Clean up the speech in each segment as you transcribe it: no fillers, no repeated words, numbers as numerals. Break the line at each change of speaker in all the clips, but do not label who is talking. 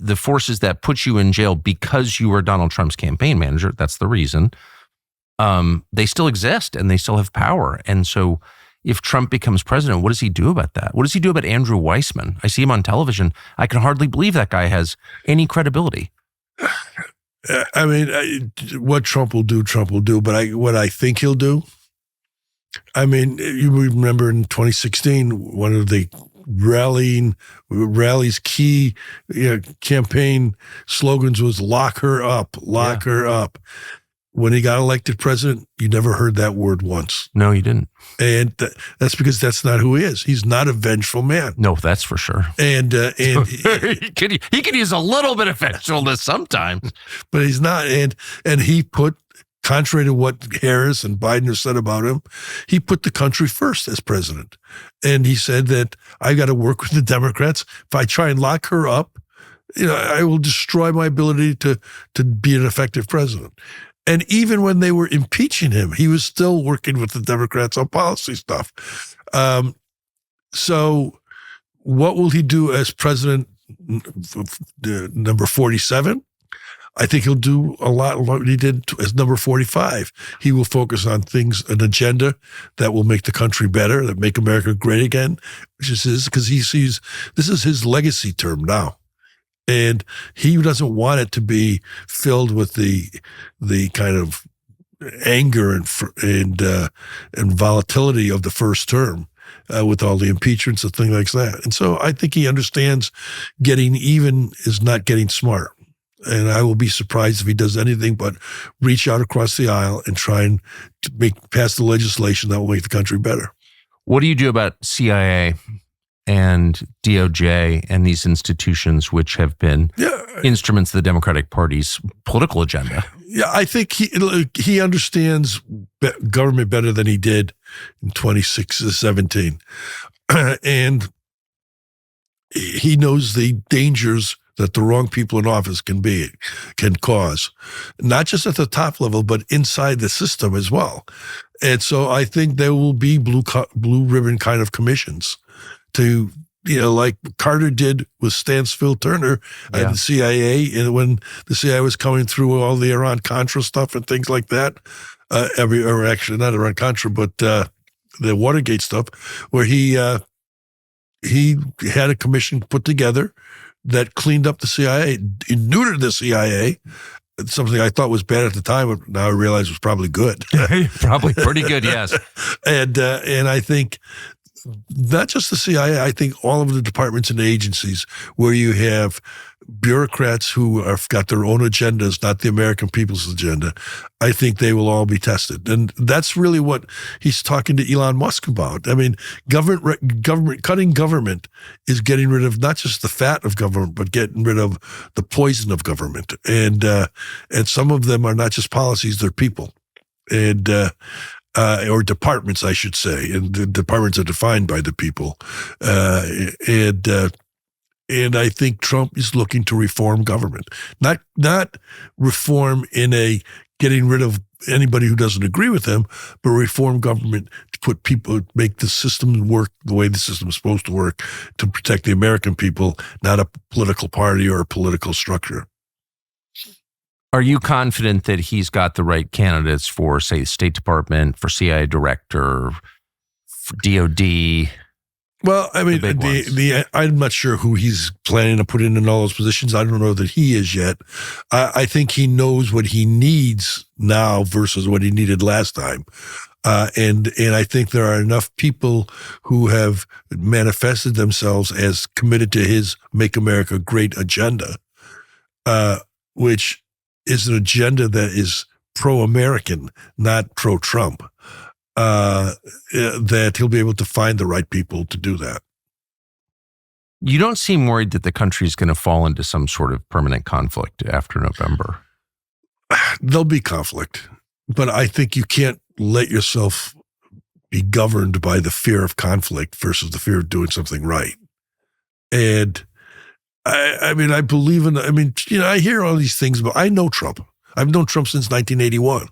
the forces that put you in jail because you were Donald Trump's campaign manager, that's the reason, they still exist and they still have power. And so if Trump becomes president, what does he do about that? What does he do about Andrew Weissman? I see him on television. I can hardly believe that guy has any credibility.
I mean, what Trump will do, but what I think he'll do, I mean, you remember in 2016, one of the rally's key campaign slogans was "Lock her up, lock her up." When he got elected president, you never heard that word once.
No, you didn't.
And that's because that's not who he is. He's not a vengeful man.
No, that's for sure.
And
he could use a little bit of vengefulness sometimes,
but he's not. And he put, contrary to what Harris and Biden have said about him, he put the country first as president. And he said that I got to work with the Democrats. If I try and lock her up, I will destroy my ability to be an effective president. And even when they were impeaching him, he was still working with the Democrats on policy stuff. So what will he do as president number 47? I think he'll do a lot of what he did as number 45. He will focus on things, an agenda that will make the country better, that make America great again, which is his, because he sees this is his legacy term now. And he doesn't want it to be filled with the kind of anger and volatility of the first term with all the impeachments and things like that. And so I think he understands getting even is not getting smart. And I will be surprised if he does anything but reach out across the aisle and try and pass the legislation that will make the country better.
What do you do about CIA and DOJ and these institutions which have been instruments of the Democratic Party's political agenda?
Yeah, I think he understands government better than he did in 2017. And he knows the dangers that the wrong people in office can cause, not just at the top level, but inside the system as well. And so I think there will be blue ribbon kind of commissions to, like Carter did with Stansfield Turner at the CIA, and when the CIA was coming through all the Iran-Contra stuff and things like that, or actually not Iran-Contra, but the Watergate stuff, where he had a commission put together that cleaned up the CIA, neutered the CIA, something I thought was bad at the time, but now I realize was probably good.
Probably pretty good, yes.
And I think not just the CIA, I think all of the departments and agencies where you have bureaucrats who have got their own agendas, not the American people's agenda, I think they will all be tested. And that's really what he's talking to Elon Musk about. I mean, cutting government is getting rid of not just the fat of government, but getting rid of the poison of government. And some of them are not just policies, they're people. And or departments, I should say, and the departments are defined by the people. And I think Trump is looking to reform government, not reform in a getting rid of anybody who doesn't agree with him, but reform government to make the system work the way the system is supposed to work to protect the American people, not a political party or a political structure.
Are you confident that he's got the right candidates for, say, the State Department, for CIA director, for DOD?
Well, I mean, I'm not sure who he's planning to put in all those positions. I don't know that he is yet. I think he knows what he needs now versus what he needed last time. And I think there are enough people who have manifested themselves as committed to his Make America Great agenda, which is an agenda that is pro-American, not pro-Trump, that he'll be able to find the right people to do that.
You don't seem worried that the country is going to fall into some sort of permanent conflict after November.
There'll be conflict, but I think you can't let yourself be governed by the fear of conflict versus the fear of doing something right. And I mean, I believe in, I hear all these things, but I know Trump. I've known Trump since 1981.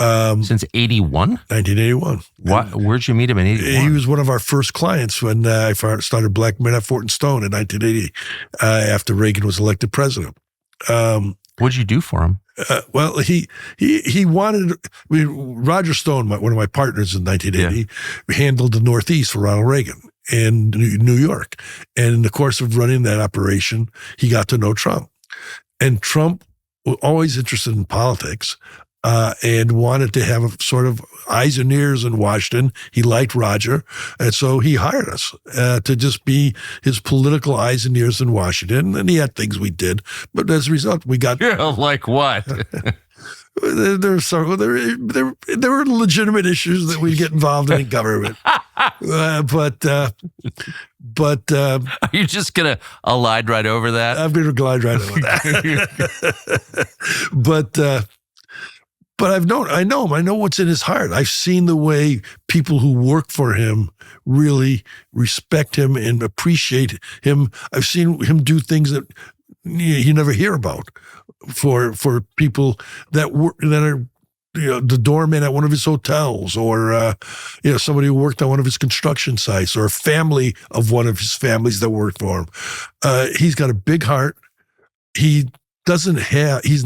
Since 81?
1981.
Where'd you meet him in 81?
He was one of our first clients when I started Black Manafort and Stone in 1980, after Reagan was elected president.
What'd you do for him?
Well, he wanted. Roger Stone, one of my partners in 1980, handled the Northeast for Ronald Reagan and New York. And in the course of running that operation, he got to know Trump. And Trump was always interested in politics. And wanted to have a sort of eyes and ears in Washington. He liked Roger. And so he hired us to just be his political eyes and ears in Washington. And he had things we did. But as a result, we got...
Like what?
There were legitimate issues that we get involved in government. But are
you just going to glide right over that?
I'm going to glide right over that. But I know him. I know what's in his heart. I've seen the way people who work for him really respect him and appreciate him. I've seen him do things that you never hear about for people that are the doorman at one of his hotels, or somebody who worked on one of his construction sites, or a family of one of his families that worked for him. He's got a big heart. He's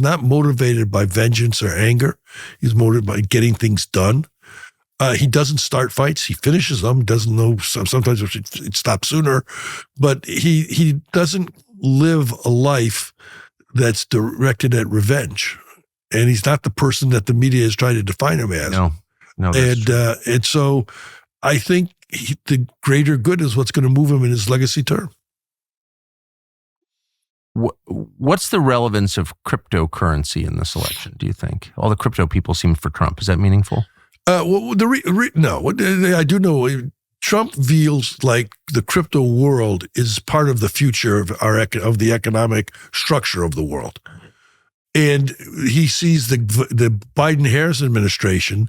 not motivated by vengeance or anger. He's motivated by getting things done. He doesn't start fights. He finishes them. Doesn't know, sometimes it stops sooner, but he doesn't live a life that's directed at revenge. And he's not the person that the media is trying to define him as.
No,
and so I think the greater good is what's going to move him in his legacy term.
What's the relevance of cryptocurrency in this election, do you think? All the crypto people seem for Trump. Is that meaningful?
No. I do know Trump feels like the crypto world is part of the future of the economic structure of the world. And he sees the Biden-Harris administration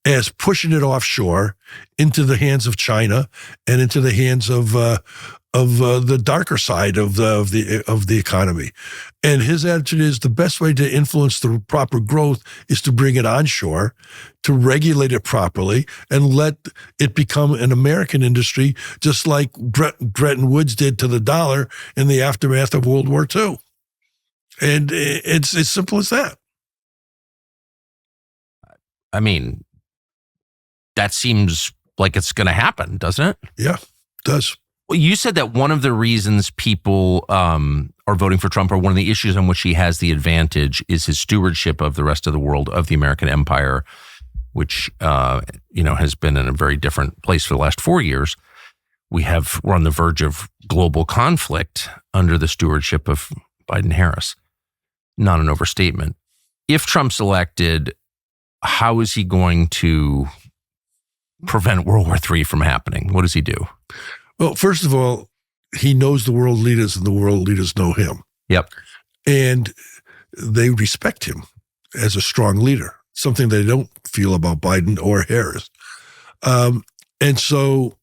as pushing it offshore into the hands of China and into the hands of the darker side of the economy. And his attitude is the best way to influence the proper growth is to bring it onshore, to regulate it properly, and let it become an American industry, just like Bretton Woods did to the dollar in the aftermath of World War II. And it's as simple as that.
I mean, that seems like it's going to happen, doesn't it?
Yeah, it does.
Well, you said that one of the reasons people are voting for Trump, or one of the issues on which he has the advantage, is his stewardship of the rest of the world, of the American empire, which has been in a very different place for the last 4 years. We're on the verge of global conflict under the stewardship of Biden-Harris. Not an overstatement. If Trump's elected, how is he going to prevent World War III from happening? What does he do?
Well, first of all, he knows the world leaders and the world leaders know him.
Yep.
And they respect him as a strong leader, something they don't feel about Biden or Harris. And so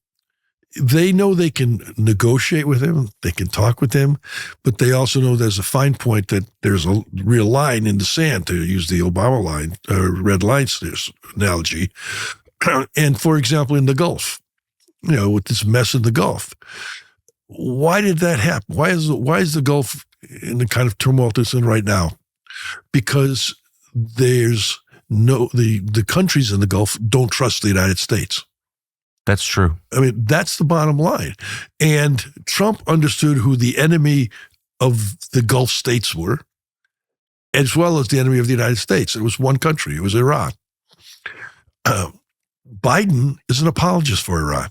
they know they can negotiate with him, they can talk with him, but they also know there's a fine point, that there's a real line in the sand, to use the Obama line, red line analogy. And for example, in the Gulf, with this mess in the Gulf, why did that happen? Why is the Gulf in the kind of turmoil it's in right now? Because there's the countries in the Gulf don't trust the United States.
That's true.
I mean, that's the bottom line. And Trump understood who the enemy of the Gulf states were, as well as the enemy of the United States. It was one country. It was Iran. Biden is an apologist for Iran.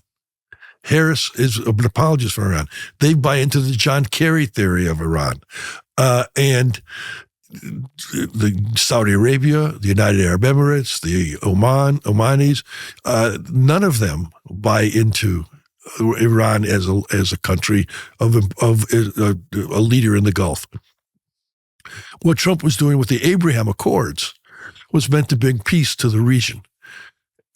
Harris is an apologist for Iran. They buy into the John Kerry theory of Iran. And the Saudi Arabia, the United Arab Emirates, the Omanis, none of them buy into Iran as a country of a leader in the Gulf. What Trump was doing with the Abraham Accords was meant to bring peace to the region.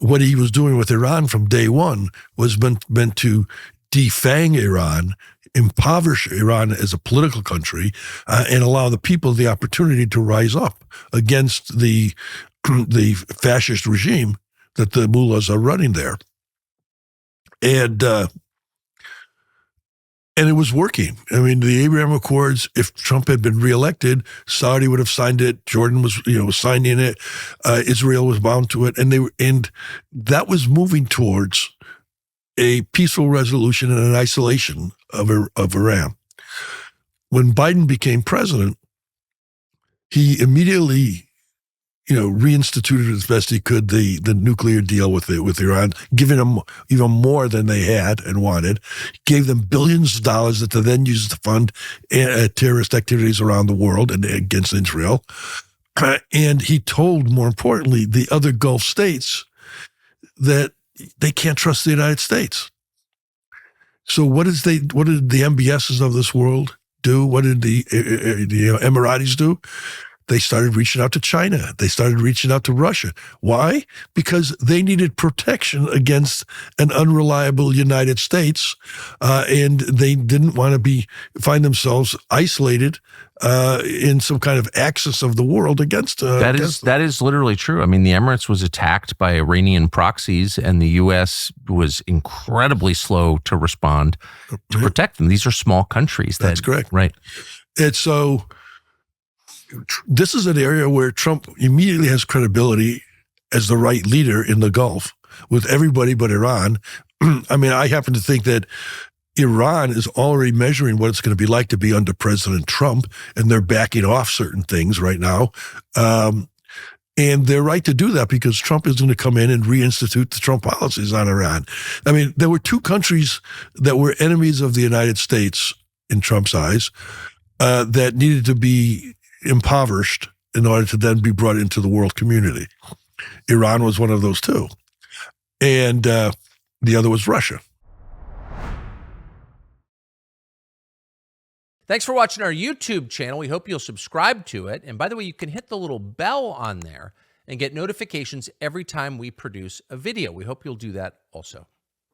What he was doing with Iran from day one was meant to defang Iran, impoverish Iran as a political country, and allow the people the opportunity to rise up against the the fascist regime that the mullahs are running there. And it was working. I mean, the Abraham Accords, if Trump had been reelected, Saudi would have signed it. Jordan was signing it. Israel was bound to it. And that was moving towards a peaceful resolution and an isolation of Iran. When Biden became president, he immediately reinstituted as best he could the nuclear deal with Iran, giving them even more than they had and wanted, gave them billions of dollars that they then used to fund terrorist activities around the world and against Israel. And he told, more importantly, the other Gulf states that they can't trust the United States. So what did the MBSs of this world do? What did the Emiratis do? They started reaching out to China. They started reaching out to Russia. Why? Because they needed protection against an unreliable United States, and they didn't want to find themselves isolated in some kind of axis of the world against
that is literally true. I mean, the Emirates was attacked by Iranian proxies, and the U.S. was incredibly slow to respond to protect them. These are small countries.
That's correct.
Right.
And so this is an area where Trump immediately has credibility as the right leader in the Gulf with everybody but Iran. I mean, I happen to think that Iran is already measuring what it's going to be like to be under President Trump, and they're backing off certain things right now. And they're right to do that because Trump is going to come in and reinstitute the Trump policies on Iran. I mean, there were two countries that were enemies of the United States in Trump's eyes that needed to be impoverished in order to then be brought into the world community. Iran was one of those two. And the other was Russia.
Thanks for watching our YouTube channel. We hope you'll subscribe to it. And by the way, you can hit the little bell on there and get notifications every time we produce a video. We hope you'll do that also.